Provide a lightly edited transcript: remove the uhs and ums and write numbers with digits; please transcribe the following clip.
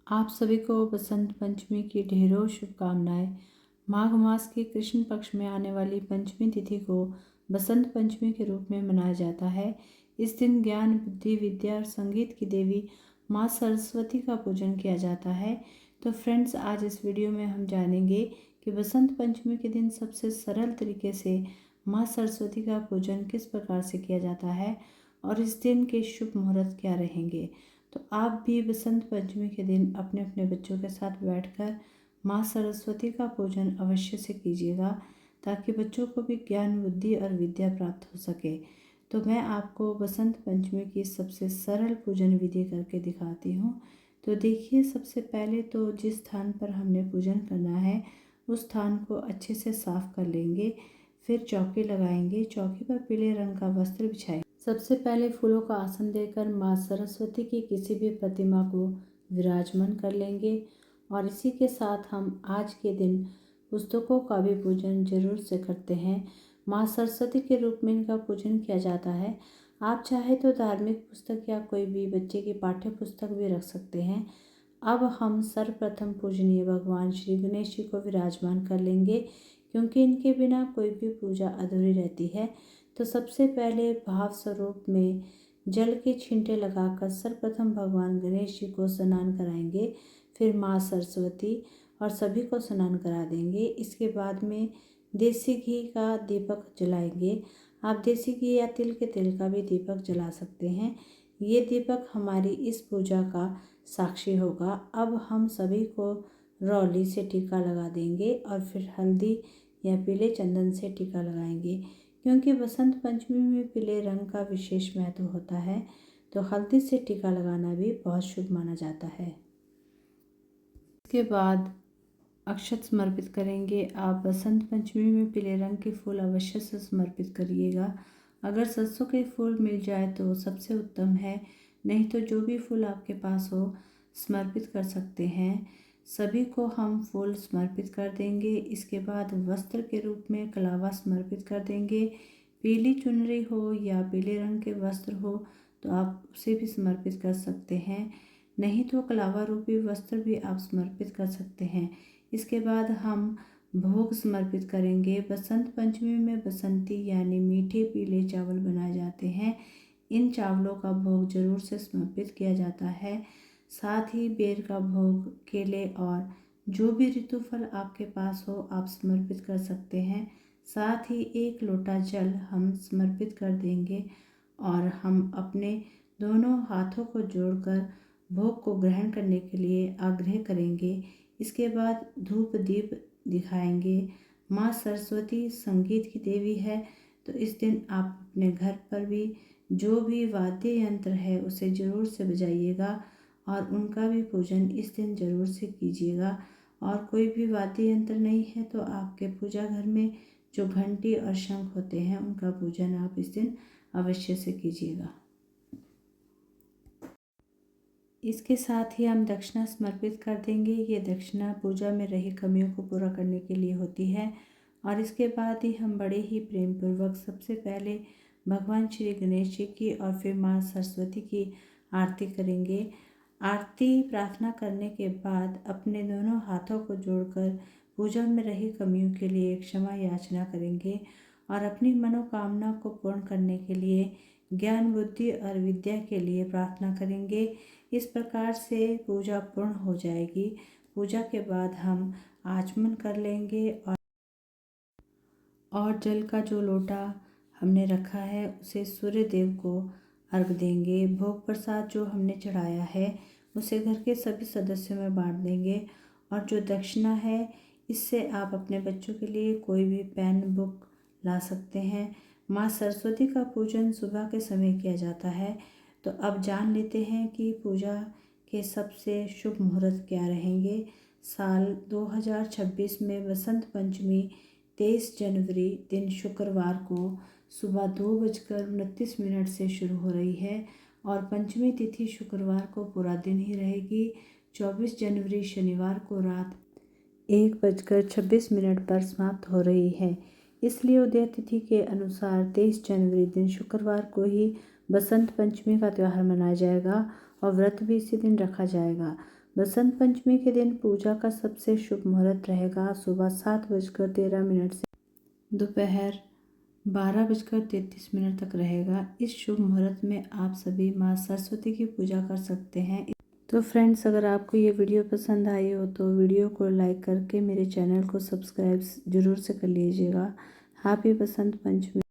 आप सभी को बसंत पंचमी की ढेरों शुभकामनाएं। माघ मास के कृष्ण पक्ष में आने वाली पंचमी तिथि को बसंत पंचमी के रूप में मनाया जाता है। इस दिन ज्ञान, बुद्धि, विद्या और संगीत की देवी माँ सरस्वती का पूजन किया जाता है। तो फ्रेंड्स, आज इस वीडियो में हम जानेंगे कि बसंत पंचमी के दिन सबसे सरल तरीके से माँ सरस्वती का पूजन किस प्रकार से किया जाता है और इस दिन के शुभ मुहूर्त क्या रहेंगे। तो आप भी बसंत पंचमी के दिन अपने अपने बच्चों के साथ बैठकर माँ सरस्वती का पूजन अवश्य से कीजिएगा, ताकि बच्चों को भी ज्ञान, बुद्धि और विद्या प्राप्त हो सके। तो मैं आपको बसंत पंचमी की सबसे सरल पूजन विधि करके दिखाती हूँ। तो देखिए, सबसे पहले तो जिस स्थान पर हमने पूजन करना है उस स्थान को अच्छे से साफ कर लेंगे। फिर चौकी लगाएंगे। चौकी पर पीले रंग का वस्त्र बिछाएंगे। सबसे पहले फूलों का आसन देकर माँ सरस्वती की किसी भी प्रतिमा को विराजमान कर लेंगे और इसी के साथ हम आज के दिन पुस्तकों का भी पूजन जरूर से करते हैं। माँ सरस्वती के रूप में इनका पूजन किया जाता है। आप चाहे तो धार्मिक पुस्तक या कोई भी बच्चे की पाठ्य पुस्तक भी रख सकते हैं। अब हम सर्वप्रथम पूजनीय भगवान श्री गणेश जी को विराजमान कर लेंगे, क्योंकि इनके बिना कोई भी पूजा अधूरी रहती है। तो सबसे पहले भाव स्वरूप में जल के छींटे लगाकर सर्वप्रथम भगवान गणेश जी को स्नान कराएंगे। फिर माँ सरस्वती और सभी को स्नान करा देंगे। इसके बाद में देसी घी का दीपक जलाएंगे। आप देसी घी या तिल के तेल का भी दीपक जला सकते हैं। ये दीपक हमारी इस पूजा का साक्षी होगा। अब हम सभी को रौली से टीका लगा देंगे और फिर हल्दी या पीले चंदन से टीका लगाएंगे, क्योंकि बसंत पंचमी में पीले रंग का विशेष महत्व होता है। तो हल्दी से टीका लगाना भी बहुत शुभ माना जाता है। इसके बाद अक्षत समर्पित करेंगे। आप बसंत पंचमी में पीले रंग के फूल अवश्य से समर्पित करिएगा। अगर सरसों के फूल मिल जाए तो सबसे उत्तम है, नहीं तो जो भी फूल आपके पास हो समर्पित कर सकते हैं। सभी को हम फूल समर्पित कर देंगे। इसके बाद वस्त्र के रूप में कलावा समर्पित कर देंगे। पीली चुनरी हो या पीले रंग के वस्त्र हो तो आप उसे भी समर्पित कर सकते हैं, नहीं तो कलावा रूपी वस्त्र भी आप समर्पित कर सकते हैं। इसके बाद हम भोग समर्पित करेंगे। बसंत पंचमी में बसंती यानी मीठे पीले चावल बनाए जाते हैं। इन चावलों का भोग जरूर से समर्पित किया जाता है। साथ ही बेर का भोग, केले और जो भी ऋतु फल आपके पास हो आप समर्पित कर सकते हैं। साथ ही 1 लोटा जल हम समर्पित कर देंगे और हम अपने दोनों हाथों को जोड़कर भोग को ग्रहण करने के लिए आग्रह करेंगे। इसके बाद धूप दीप दिखाएंगे। माँ सरस्वती संगीत की देवी है, तो इस दिन आप अपने घर पर भी जो भी वाद्य यंत्र है उसे ज़रूर से बजाइएगा और उनका भी पूजन इस दिन ज़रूर से कीजिएगा। और कोई भी वाद्य यंत्र नहीं है तो आपके पूजा घर में जो घंटी और शंख होते हैं उनका पूजन आप इस दिन अवश्य से कीजिएगा। इसके साथ ही हम दक्षिणा समर्पित कर देंगे। ये दक्षिणा पूजा में रही कमियों को पूरा करने के लिए होती है। और इसके बाद ही हम बड़े ही प्रेम पूर्वक सबसे पहले भगवान श्री गणेश जी की और फिर माँ सरस्वती की आरती करेंगे। आरती प्रार्थना करने के बाद अपने दोनों हाथों को जोड़कर पूजा में रही कमियों के लिए क्षमा याचना करेंगे और अपनी मनोकामना को पूर्ण करने के लिए ज्ञान, बुद्धि और विद्या के लिए प्रार्थना करेंगे। इस प्रकार से पूजा पूर्ण हो जाएगी। पूजा के बाद हम आचमन कर लेंगे और जल का जो लोटा हमने रखा है उसे सूर्य देव को अर्घ देंगे। भोग प्रसाद जो हमने चढ़ाया है उसे घर के सभी सदस्यों में बांट देंगे। और जो दक्षिणा है इससे आप अपने बच्चों के लिए कोई भी पेन, बुक ला सकते हैं। माँ सरस्वती का पूजन सुबह के समय किया जाता है। तो अब जान लेते हैं कि पूजा के सबसे शुभ मुहूर्त क्या रहेंगे। साल 2026 में बसंत पंचमी 23 जनवरी दिन शुक्रवार को सुबह 2:29 से शुरू हो रही है और पंचमी तिथि शुक्रवार को पूरा दिन ही रहेगी। 24 जनवरी शनिवार को रात 1:26 पर समाप्त हो रही है। इसलिए उदय तिथि के अनुसार 23 जनवरी दिन शुक्रवार को ही बसंत पंचमी का त्यौहार मनाया जाएगा और व्रत भी इसी दिन रखा जाएगा। बसंत पंचमी के दिन पूजा का सबसे शुभ मुहूर्त रहेगा सुबह 7:13 से दोपहर 12:33 तक रहेगा। इस शुभ मुहूर्त में आप सभी माँ सरस्वती की पूजा कर सकते हैं। तो फ्रेंड्स, अगर आपको ये वीडियो पसंद आई हो तो वीडियो को लाइक करके मेरे चैनल को सब्सक्राइब जरूर से कर लीजिएगा। हैप्पी बसंत पंचमी।